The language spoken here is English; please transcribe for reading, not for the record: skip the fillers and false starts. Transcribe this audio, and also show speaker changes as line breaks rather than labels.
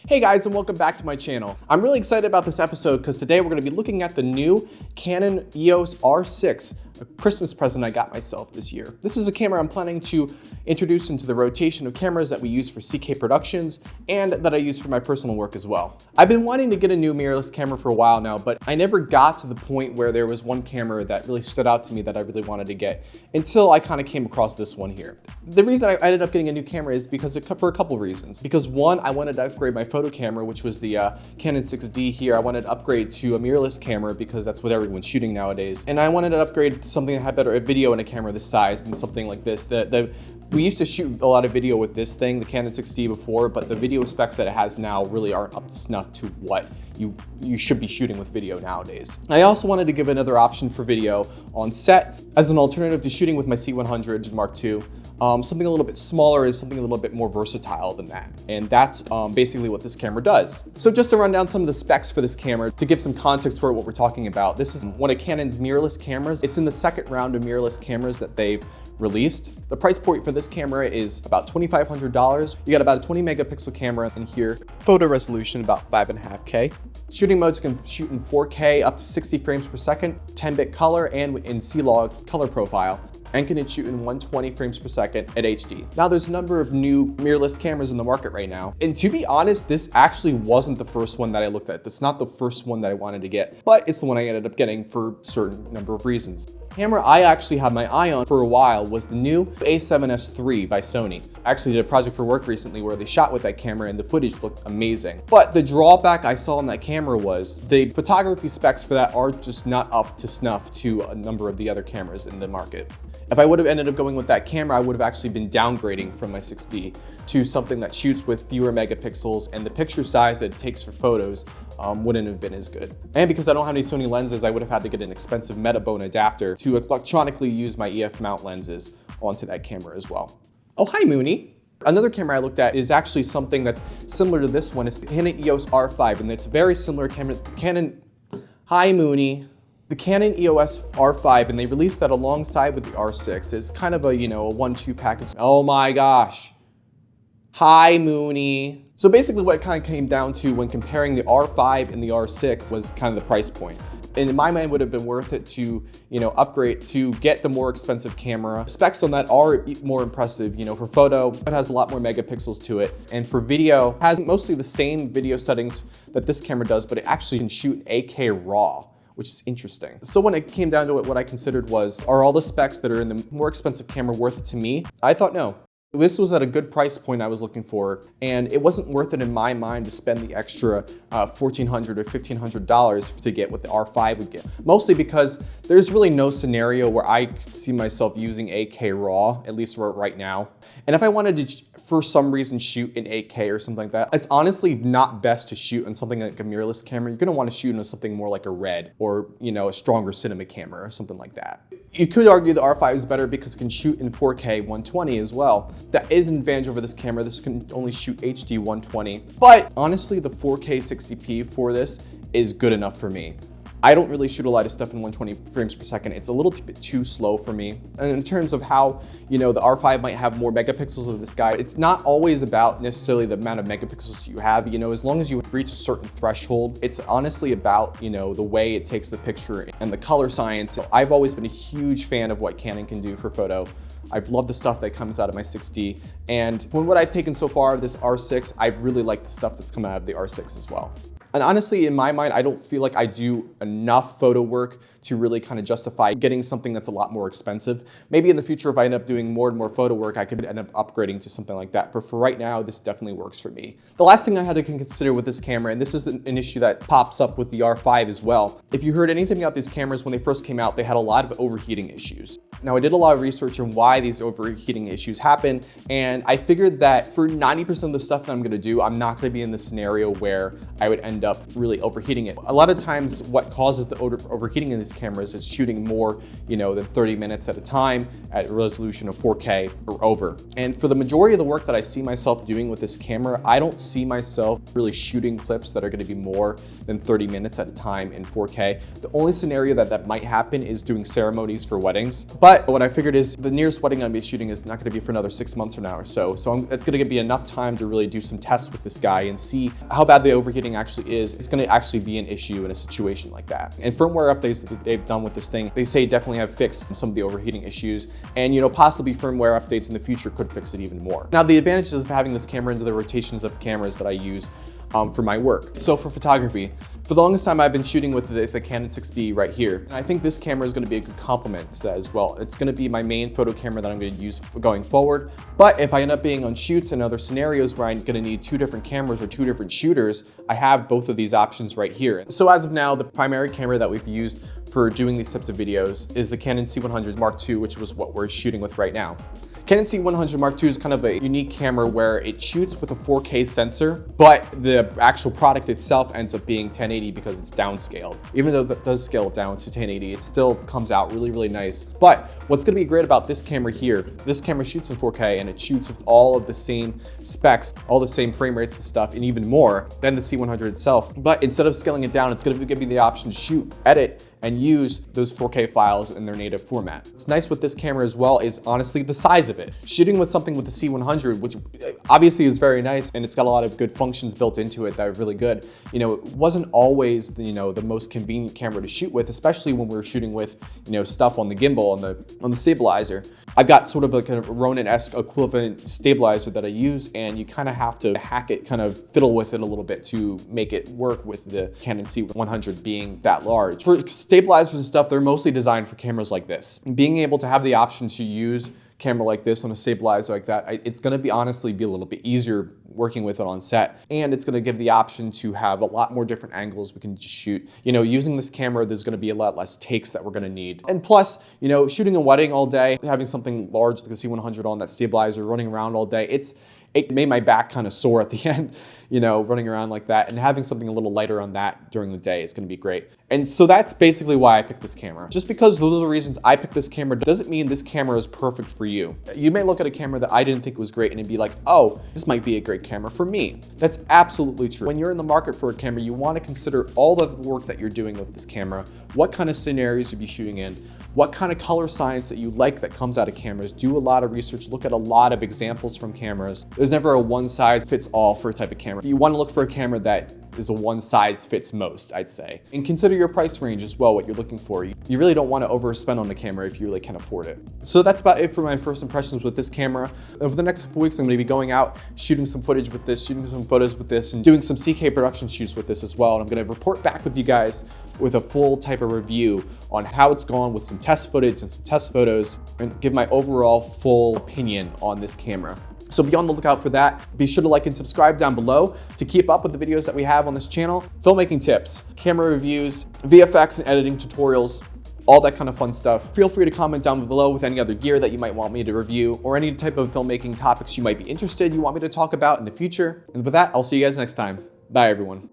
Hey guys, and welcome back to my channel. I'm really excited about this episode because today we're going to be looking at the new Canon EOS R6, a Christmas present I got myself this year. This is a camera I'm planning to introduce into the rotation of cameras that we use for CK Productions and that I use for my personal work as well. I've been wanting to get a new mirrorless camera for a while now, but I never got to the point where there was one camera that really stood out to me that I really wanted to get until I kind of came across this one here. The reason I ended up getting a new camera is because for a couple reasons. Because one, I wanted to upgrade my photo camera, which was the Canon 6D here. I wanted to upgrade to a mirrorless camera because that's what everyone's shooting nowadays. And I wanted to upgrade to something that had better video in a camera this size than something like this. We used to shoot a lot of video with this thing, the Canon 6D before, but the video specs that it has now really aren't up to snuff to what you should be shooting with video nowadays. I also wanted to give another option for video on set as an alternative to shooting with my C100 Mark II. Something a little bit smaller is something a little bit more versatile than that. And that's basically what this camera does. So just to run down some of the specs for this camera, to give some context for what we're talking about, this is one of Canon's mirrorless cameras. It's in the second round of mirrorless cameras that they've released. The price point for this camera is about $2,500. You got about a 20 megapixel camera in here. Photo resolution about 5.5K. Shooting modes can shoot in 4K up to 60 frames per second, 10-bit color, and in C-Log color profile, and can shoot in 120 frames per second at HD. Now there's a number of new mirrorless cameras in the market right now. And to be honest, this actually wasn't the first one that I looked at. That's not the first one that I wanted to get, but it's the one I ended up getting for a certain number of reasons. The camera I actually had my eye on for a while was the new A7S III by Sony. I actually did a project for work recently where they shot with that camera and the footage looked amazing. But the drawback I saw on that camera was the photography specs for that are just not up to snuff to a number of the other cameras in the market. If I would have ended up going with that camera, I would have actually been downgrading from my 6D to something that shoots with fewer megapixels, and the picture size that it takes for photos wouldn't have been as good. And because I don't have any Sony lenses, I would have had to get an expensive Metabone adapter to electronically use my EF mount lenses onto that camera as well. Oh, hi Mooney. Another camera I looked at is actually something that's similar to this one. It's the Canon EOS R5, and it's very similar Canon. Hi Mooney. The Canon EOS R5, and they released that alongside with the R6. It's kind of a, a 1-2 package. Oh my gosh. Hi, Mooney. So basically what it kind of came down to when comparing the R5 and the R6 was kind of the price point. And in my mind, would have been worth it to, upgrade to get the more expensive camera. Specs on that are more impressive. For photo, it has a lot more megapixels to it. And for video, it has mostly the same video settings that this camera does, but it actually can shoot 8K RAW, which is interesting. So when it came down to it, what I considered was, are all the specs that are in the more expensive camera worth it to me? I thought no. This was at a good price point I was looking for, and it wasn't worth it in my mind to spend the extra $1,400 or $1,500 to get what the R5 would get. Mostly because there's really no scenario where I could see myself using 8K RAW, at least right now. And if I wanted to, for some reason, shoot in 8K or something like that, it's honestly not best to shoot on something like a mirrorless camera. You're gonna wanna shoot on something more like a Red or, a stronger cinema camera or something like that. You could argue the R5 is better because it can shoot in 4K 120 as well. That is an advantage over this camera. This can only shoot HD 120. But honestly, the 4K 60p for this is good enough for me. I don't really shoot a lot of stuff in 120 frames per second. It's a little bit too slow for me. And in terms of how, the R5 might have more megapixels than this guy, it's not always about necessarily the amount of megapixels you have. As long as you reach a certain threshold, it's honestly about, the way it takes the picture and the color science. I've always been a huge fan of what Canon can do for photo. I've loved the stuff that comes out of my 6D. And from what I've taken so far of this R6, I really like the stuff that's come out of the R6 as well. And honestly, in my mind, I don't feel like I do enough photo work to really kind of justify getting something that's a lot more expensive. Maybe in the future, if I end up doing more and more photo work, I could end up upgrading to something like that. But for right now, this definitely works for me. The last thing I had to consider with this camera, and this is an issue that pops up with the R5 as well. If you heard anything about these cameras when they first came out, they had a lot of overheating issues. Now, I did a lot of research on why these overheating issues happen, and I figured that for 90% of the stuff that I'm gonna do, I'm not gonna be in the scenario where I would end up really overheating it. A lot of times what causes the overheating in these cameras is shooting more, than 30 minutes at a time at a resolution of 4K or over. And for the majority of the work that I see myself doing with this camera, I don't see myself really shooting clips that are gonna be more than 30 minutes at a time in 4K. The only scenario that might happen is doing ceremonies for weddings. But But what I figured is the nearest wedding I'm gonna be shooting is not gonna be for another 6 months from now or so. So it's gonna be enough time to really do some tests with this guy and see how bad the overheating actually is. It's gonna actually be an issue in a situation like that. And firmware updates that they've done with this thing, they say definitely have fixed some of the overheating issues. And possibly firmware updates in the future could fix it even more. Now, the advantages of having this camera into the rotations of cameras that I use for my work. So for photography, for the longest time I've been shooting with the Canon 6D right here. And I think this camera is going to be a good complement to that as well. It's going to be my main photo camera that I'm going to use going forward. But if I end up being on shoots and other scenarios where I'm going to need 2 different cameras or 2 different shooters, I have both of these options right here. So as of now, the primary camera that we've used for doing these types of videos is the Canon C100 Mark II, which was what we're shooting with right now. Canon C100 Mark II is kind of a unique camera where it shoots with a 4K sensor, but the actual product itself ends up being 1080 because it's downscaled. Even though that does scale down to 1080, it still comes out really, really nice. But what's gonna be great about this camera here, this camera shoots in 4K and it shoots with all of the same specs, all the same frame rates and stuff, and even more than the C100 itself. But instead of scaling it down, it's gonna give me the option to shoot, edit, and use those 4K files in their native format. What's nice with this camera as well is honestly the size of it. Shooting with something with the C100, which obviously is very nice and it's got a lot of good functions built into it that are really good, it wasn't always the most convenient camera to shoot with, especially when we were shooting with stuff on the gimbal, on the stabilizer. I've got sort of like a Ronin-esque equivalent stabilizer that I use, and you kind of have to hack it, kind of fiddle with it a little bit to make it work with the Canon C100 being that large. For stabilizers and stuff, they're mostly designed for cameras like this. Being able to have the option to use camera like this on a stabilizer like that, it's going to honestly be a little bit easier working with it on set, and it's going to give the option to have a lot more different angles we can just shoot. Using this camera, there's going to be a lot less takes that we're going to need. And plus, shooting a wedding all day, having something large like the C100 on that stabilizer, running around all day, it made my back kind of sore at the end, running around like that, and having something a little lighter on that during the day is going to be great. And so that's basically why I picked this camera. Just because those are the reasons I picked this camera doesn't mean this camera is perfect for you. You may look at a camera that I didn't think was great and it'd be like, oh, this might be a great camera for me. That's absolutely true. When you're in the market for a camera, you want to consider all the work that you're doing with this camera, what kind of scenarios you'd be shooting in, what kind of color science that you like that comes out of cameras. Do a lot of research, look at a lot of examples from cameras. There's never a one size fits all for a type of camera. You want to look for a camera that is a one size fits most, I'd say. And consider your price range as well, what you're looking for. You really don't want to overspend on the camera if you really can afford it. So that's about it for my first impressions with this camera. Over the next couple weeks, I'm going to be going out, shooting some footage with this, shooting some photos with this, and doing some CK production shoots with this as well. And I'm going to report back with you guys with a full type of review on how it's gone with some test footage and some test photos, and give my overall full opinion on this camera. So be on the lookout for that. Be sure to like and subscribe down below to keep up with the videos that we have on this channel. Filmmaking tips, camera reviews, VFX and editing tutorials, all that kind of fun stuff. Feel free to comment down below with any other gear that you might want me to review, or any type of filmmaking topics you might be interested, you want me to talk about in the future. And with that, I'll see you guys next time. Bye everyone.